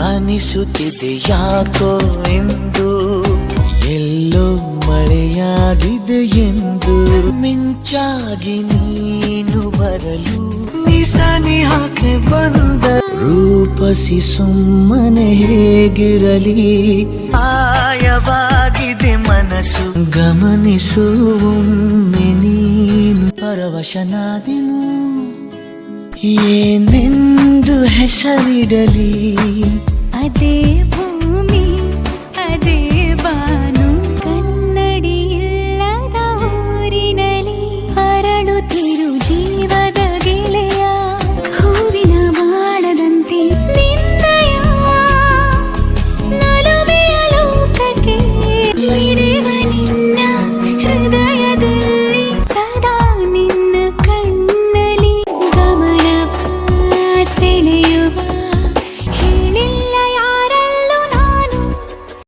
ಅನಿಸುತ್ತಿದೆ ಯಾಕೋ ಎಂದು, ಎಲ್ಲೋ ಮಳೆಯಾಗಿದೆ ಎಂದು. ಮಿಂಚಾಗಿ ನೀನು ಬರಲು ನಿಸನಿ ಹಾಕಿ ಬಂದ, ರೂಪಸಿ ಸುಮ್ಮನೆ ಹೇಗಿರಲಿ. ಆಯವಾಗಿದೆ ಮನಸ್ಸು ಗಮನಿಸುವೊಮ್ಮೆ ನೀನು. ಪರವಶನಾದೆನು ಏನೆಂದು ಹೆಸರಿಡಲಿ, ಅದೇ